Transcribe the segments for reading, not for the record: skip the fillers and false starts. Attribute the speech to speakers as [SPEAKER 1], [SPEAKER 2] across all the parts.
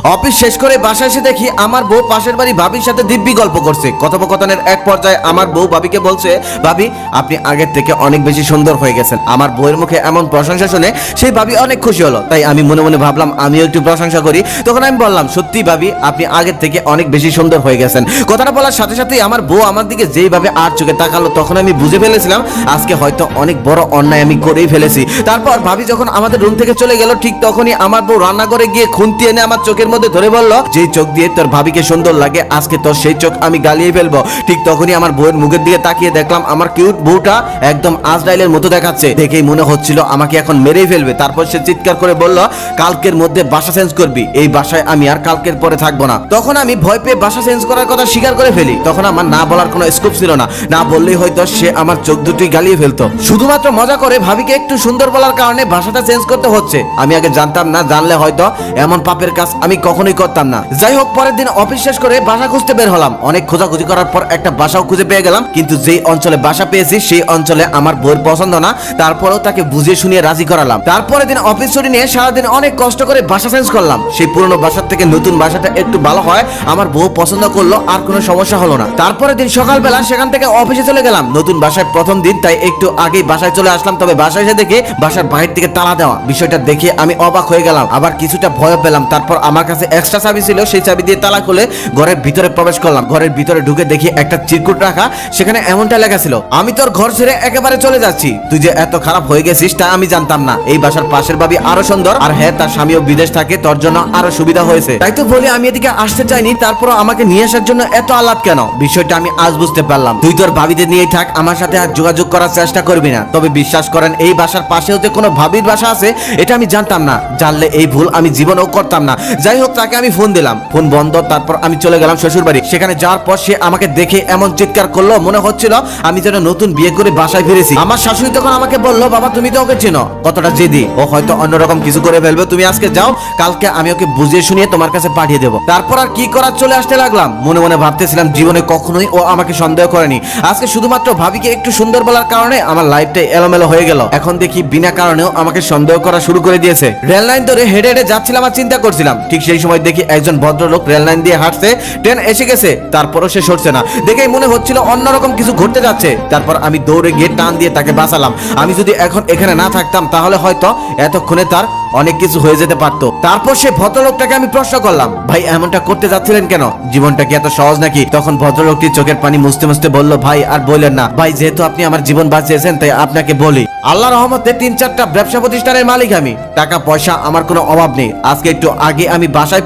[SPEAKER 1] Office শেষ করে বাসায় এসে দেখি আমার বউ পাশের বাড়ি ভাবির সাথে দিব্যি গল্প করছে। কথোপকথনের এক পর্যায়ে আমার বউ ভাবিকে বলছে, ভাবি আপনি আগের থেকে অনেক বেশি সুন্দর হয়ে গেছেন। আমার বউয়ের মুখে এমন প্রশংসা শুনে সেই ভাবি অনেক খুশি হলো। তাই আমি মনে মনে ভাবলাম আমিও একটু প্রশংসা করি। তখন আমি বললাম, সত্যি ভাবি আপনি আগের থেকে অনেক বেশি সুন্দর হয়ে গেছেন। কথাটা বলার সাথে সাথেই আমার বউ আমার দিকে যেইভাবে আর চোখে তাকালো, তখন আমি বুঝে ফেলেছিলাম আজকে হয়তো অনেক বড় অন্যায় আমি করেই ফেলেছি। তারপর ভাবি যখন আমাদের রুম থেকে চলে গেল, ঠিক তখনই আমার বউ রান্না করে গিয়ে খুন্তি এনে আমার চোখের মধ্যে ধরে বলল, যেই চোখ দিয়ে তোর ভাবিকে সুন্দর লাগে আজকে তোর সেই চোখ আমি গালিয়ে ফেলবো। ঠিক তখনই আমার বউয়ের মুখের দিকে তাকিয়ে দেখলাম আমার কিউট বউটা একদম আজরাইলের মতো দেখাচ্ছে। দেখেই মনে হচ্ছিল আমাকে এখন মেরেই ফেলবে। তারপর সে চিৎকার করে বলল, কালকের মধ্যে বাসা চেঞ্জ করবি, এই বাসায় আমি আর কালকের পরে থাকবো না। তখন আমি ভয় পেয়ে বাসা চেঞ্জ করার কথা স্বীকার করে ফেলি। তখন আমার না বলার কোনো স্কোপ ছিল না, না বললেই হয়তো সে আমার চোখ দুটোই গালিয়ে ফেলতো। শুধুমাত্র মজা করে ভাবিকে একটু সুন্দর বলার কারণে বাসাটা চেঞ্জ করতে হচ্ছে। আমি আগে জানতাম না, জানলে হয়তো এমন পাপের কাজ আমি কখনোই করতাম না। যাই হোক, পরের দিন অফিস শেষ করে বাসা খুঁজতে বের হলাম। অনেক খোঁজাখুঁজি করার পর একটা বাসাও খুঁজে পেয়ে গেলাম, কিন্তু যেই অঞ্চলে বাসা পেয়েছি সেই অঞ্চলে আমার বউয়ের পছন্দ না। তারপরেও তাকে বুঝিয়ে শুনিয়ে রাজি করালাম। তারপরের দিন অফিস ছুটি নিয়ে সারাদিন অনেক কষ্ট করে বাসা চেঞ্জ করলাম। সেই পুরনো বাসার থেকে নতুন বাসাটা একটু ভালো হয়, আমার বউ পছন্দ করলো, আর কোনো সমস্যা হলো না। তারপরের দিন সকালবেলা সেখান থেকে অফিসে চলে গেলাম। নতুন বাসায় প্রথম দিন, তাই একটু আগেই বাসায় চলে আসলাম। তবে বাসায় এসে দেখে বাসার বাইরে থেকে তালা দেওয়া। বিষয়টা দেখে আমি অবাক হয়ে গেলাম, আবার কিছুটা ভয় পেলাম। তারপর আমার কাছে এক্সট্রা চাবি ছিল, সেই চাবি দিয়ে তালা খুলে ঘরের ভিতরে প্রবেশ করলাম। ঘরের ভিতরে ঢুকে দেখি একটা চিরকুট রাখা, সেখানে এমনটা লেখা ছিল, আমি তোর ঘর ছেড়ে একেবারে চলে যাচ্ছি। তুই যে এত খারাপ হয়ে গেছিস তা আমি জানতাম না। এই বাসার পাশের ভাবি আরো সুন্দর, আর হ্যাঁ তার স্বামীও বিদেশ থাকে, তোর জন্য আরো সুবিধা হয়েছে। তাই তো বলি আমি এদিকে আসতে চাইনি, তারপরও আমাকে নিয়ে আসার জন্য এত আলাপ কেন? বিষয়টা আমি আজ বুঝতে পারলাম। তুই তোর ভাবিদের নিয়েই থাক, আমার সাথে আর যোগাযোগ করার চেষ্টা করবি না। তবে বিশ্বাস করেন, এই বাসার পাশেও যে কোনো ভাবির বাসা আছে এটা আমি জানতাম না। জানলে এই ভুল আমি জীবনেও করতাম না। যাই হোক, তাকে আমি ফোন দিলাম, ফোন বন্ধ। তারপর আমি চলে গেলাম শ্বশুর বাড়ি। সেখানে যাওয়ার পর সে আমাকে দেখে এমন চিৎকার করলো, মনে হচ্ছিল আমি যেন নতুন বিয়ে করে বাসায় ফিরেছি। আমার শাশুড়ি তখন আমাকে বললো, বাবা তুমি তো ওকে চেনো, কতটা জেদি, ও হয়তো অন্যরকম কিছু করে ফেলবে, তুমি আজকে যাও, কালকে আমি ওকে বুঝিয়ে শুনিয়ে তোমার কাছে পাঠিয়ে দেবো। তারপর আর কি করার, চলে আসতে লাগলাম। মনে মনে ভাবতেছিলাম জীবনে কখনোই ও আমাকে সন্দেহ করেনি। আজকে শুধুমাত্র ভাবিকে একটু সুন্দর বলার কারণে আমার লাইফটা এলোমেলো হয়ে গেল। এখন দেখি বিনা কারণেও আমাকে সন্দেহ করা শুরু করে দিয়েছে। রেল লাইন ধরে হেঁটে হেঁটে যাচ্ছিলাম আর চিন্তা করছিলাম। ঠিক সেই সময় দেখি একজন ভদ্রলোক রেল লাইন দিয়ে হাঁটছে, ট্রেন এসে গেছে, তারপরও সে সরছে না। দেখেই মনে হচ্ছিল অন্যরকম কিছু ঘটতে যাচ্ছে। তারপর আমি দৌড়ে গিয়ে টান দিয়ে তাকে বাঁচালাম। আমি যদি এখন এখানে না থাকতাম তাহলে হয়তো এতক্ষণে তার অনেক কিছু হয়ে যেতে পারতো। তারপর সে ভদ্রলোকটাকে আমি প্রশ্ন করলাম, ভাই এমনটা করতে যাচ্ছিলেন কেন? জীবনটা কি এত সহজ নাকি? তখন ভদ্রলোকটি চোখের পানি মুছতে মুছতে বলল, ভাই আর বললেন না ভাই, যেহেতু আপনি আমার জীবন বাঁচিয়েছেন তাই আপনাকে বলি, আল্লাহর রহমতে 3-4টা ব্যবসা প্রতিষ্ঠানের মালিক আমি, টাকা পয়সা আমার কোনো অভাব নেই। আজকে একটু আগে আমি বাসায়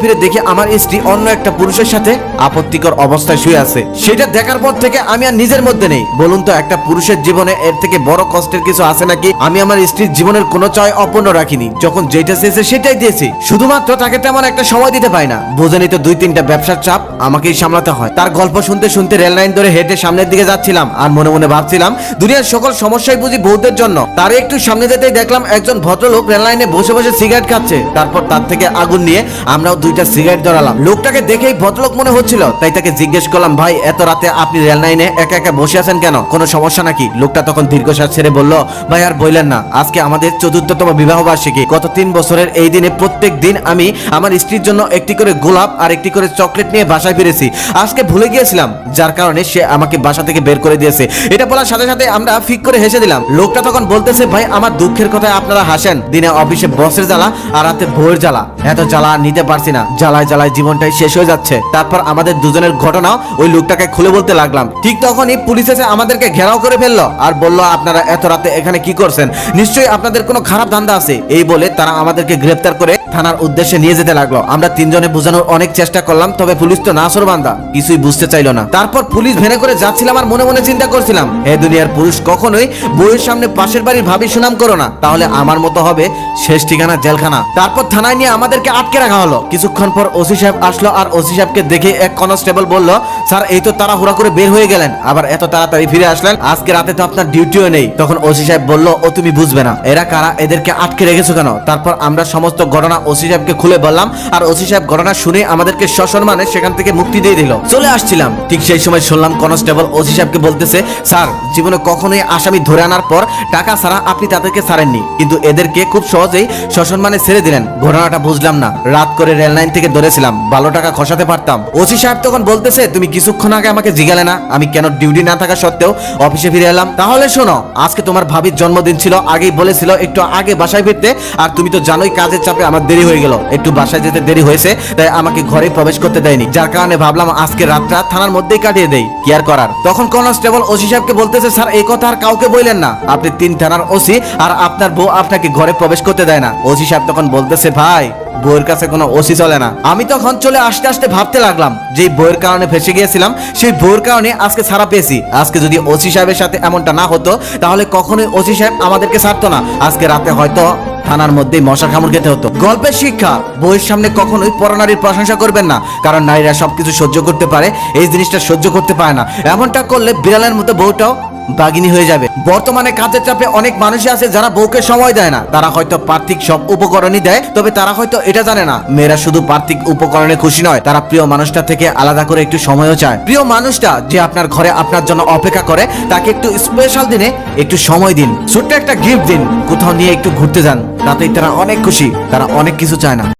[SPEAKER 1] ফিরে দেখি আমার স্ত্রী অন্য একটা পুরুষের সাথে আপত্তিকর অবস্থায় শুয়ে আছে। সেটা দেখার পর থেকে আমি আর নিজের মধ্যে নেই। বলুন তো, একটা পুরুষের জীবনে এর থেকে বড় কষ্টের কিছু আছে নাকি? আমি আমার স্ত্রীর জীবনের কোনো চাই অপূর্ণ রাখিনি। যখন যেটা চেয়েছে সেটাই দিয়েছি, শুধুমাত্র তাকে তেমন একটা সময় দিতে পারি না। বোঝেনি তো, 2-3টা ব্যবসার চাপ আমাকেই সামলাতে হয়। তার গল্প শুনতে শুনতে রেল লাইন ধরে হেঁটে সামনের দিকে যাচ্ছিলাম, আর মনে মনে ভাবছিলাম দুনিয়ার সকল সমস্যাই বুঝি বউদের জন্য। তার একটু সামনে যেতেই দেখলাম একজন ভদ্রলোক রেল লাইনে বসে বসে সিগারেট খাচ্ছে। তারপর তার থেকে আগুন নিয়ে আমরাও 2টা সিগারেট ধরালাম। লোকটাকে দেখেই ভদ্রলোক মনে হচ্ছিল, তাই তাকে জিজ্ঞেস করলাম, ভাই এত রাতে আপনি রেল লাইনে একা একা বসে আছেন কেন? কোনো সমস্যা নাকি? লোকটা তখন দীর্ঘশ্বাস ছেড়ে বলল, ভাই আর বললেন না, আজকে আমাদের 4র্থতম বিবাহ বার্ষিকী। গত 3 বছরের এই দিনে প্রত্যেক দিন আমি আমার স্ত্রীর জন্য একটি করে গোলাপ আর একটি করে চকলেট নিয়ে বাসায় ফিরেছি। আজকে ভুলে গিয়েছিলাম, যার কারণে সে আমাকে বাসা থেকে বের করে দিয়েছে। এটা বলার সাথে সাথে আমরা ফিক করে হেসে দিলাম। লোকটা তখন বলতেছে, ভাই আমার দুঃখের কথায় আপনারা হাসেন, দিনে অফিসে বসের জ্বালা আর রাতে বউয়ের জ্বালা, এত জ্বালা নিতে পারছি না, জ্বালায় জ্বালায় জীবনটাই শেষ হয়ে যাচ্ছে। তারপর আমাদের দুজনের ঘটনা ওই লোকটাকে খুলে বলতে লাগলাম। ঠিক তখনই পুলিশ এসে আমাদেরকে ঘেরাও করে ফেললো আর বলল, আপনারা এত রাতে এখানে কি করছেন? নিশ্চয়ই আপনাদের কোনো খারাপ ধান্দা আছে। এই বলে তারা আমাদেরকে গ্রেফতার করে থানার উদ্দেশ্যে নিয়ে যেতে লাগলো। আমরা 3 জনে বোঝানোর অনেক চেষ্টা করলাম, তবে পুলিশ তো নাছোড়বান্দা, কিছুই বুঝতে চাইলো না। তারপর পুলিশ ভ্যানে করে যাচ্ছিলাম আর মনে মনে চিন্তা করছিলাম, হে দুনিয়ার পুরুষ, কখনোই বউয়ের সামনে পাশের বাড়ির ভাবি সুনাম করো না, তাহলে আমার মতো হবে শেষ ঠিকানা জেলখানা। তারপর থানায় নিয়ে আমাদেরকে আটকে রাখা হলো। কিছুক্ষণ পর ওসি সাহেব আসলো আর ওসি সাহেবকে দেখে এক কনস্টেবল বলল, স্যার এই তো তাড়াহুড়া করে বের হয়ে গেলেন, আবার এত তাড়াতাড়ি ফিরে আসলেন, আজকে রাতে তো আপনার ডিউটিও নেই। তখন ওসি সাহেব বলল, ও তুমি বুঝবে না, এরা কারা, এদেরকে আটকে রেখেছো কেন? তারপর আমরা সমস্ত ঘটনা ওসি সাহেবকে খুলে বললাম, আর ওসি সাহেব ঘটনা শুনে আমাদেরকে সসম্মানে সেখান থেকে মুক্তি দিয়ে দিল। চলে আসছিলাম, ঠিক সেই সময় শুনলাম কনস্টেবল ওসি সাহেবকে বলতেছে, স্যার জীবনে কখনোই আসামি ধরে আনার পর টাকা ছাড়া আপনি তাদেরকে ছাড়েননি, কিন্তু এদেরকে খুব সহজেই সসম্মানে ছেড়ে দিলেন। ঘটনাটা বুঝলাম না, রাত করে রেল লাইন থেকে ধরেছিলাম, ভালো টাকা খসাতে পারতাম। ওসি সাহেব তখন বলতেছে, তুমি কিছুক্ষণ আগে আমাকে জিজ্ঞালে না আমি কেন ডিউটি না থাকা সত্ত্বেও অফিসে ফিরে এলাম? তাহলে শোনো, আজকে তোমার ভাবির জন্মদিন ছিল, আগেই বলেছিল একটু আগে বাসায় ফিরতে, আর তুমি তো জানোই কাজের চাপে আমার দেরি হয়ে গেল, একটু বাসায় যেতে দেরি হয়েছে, তাই আমাকে ঘরে প্রবেশ করতে দেয়নি, যার কারণে ভাবলাম আজকে রাতটা থানার মধ্যেই কাটিয়ে দেই, কি আর করার। তখন কনস্টেবল ওসি সাহেবকে বলতেছে, স্যার এই কথা আর কাউকে বললেন না, আপনি 3 থানার ওসি আর আপনার বউ আপনাকে ঘরে প্রবেশ করতে দেয় না। ওসি সাহেব তখন বলতেছে, ভাই বউয়ের কাছে কোনো ওসি চলে না। আমি তখন চলে আসতে আসতে ভাবতে লাগলাম, যেই বউয়ের কারণে ফেসে গিয়েছিলাম সেই বউয়ের কারণে আজকে ছাড়া পেয়েছি। আজকে যদি ওসি সাহেবের সাথে এমনটা না হতো তাহলে কখনোই ওসি সাহেব আমাদেরকে ছাড়তো না, আজকে রাতে হয়তো থানার মধ্যেই মশার কামড় খেতে হতো। গল্পের শিক্ষা, বউয়ের সামনে কখনোই পরনারীর প্রশংসা করবেন না, কারণ নারীরা সবকিছু সহ্য করতে পারে, এই জিনিসটা সহ্য করতে পারে না। এমনটা করলে বিড়ালের মতো বউটাও বাগিনী হয়ে যাবে। বর্তমানে কাজের চাপে অনেক মানুষই আছে যারা বউকে সময় দেয় না, তারা হয়তো পার্থিব সব উপকরণই দেয়, তবে তারা হয়তো এটা জানে না মেয়েরা শুধু পার্থিব উপকরণে খুশি নয়, তারা প্রিয় মানুষটা থেকে আলাদা করে একটু সময়ও চায়। প্রিয় মানুষটা যে আপনার ঘরে আপনার জন্য অপেক্ষা করে, তাকে একটু স্পেশাল দিনে একটু সময় দিন, ছোট্ট একটা গিফট দিন, কোথাও নিয়ে একটু ঘুরতে যান, তাতেই তারা অনেক খুশি, তারা অনেক কিছু চায় না।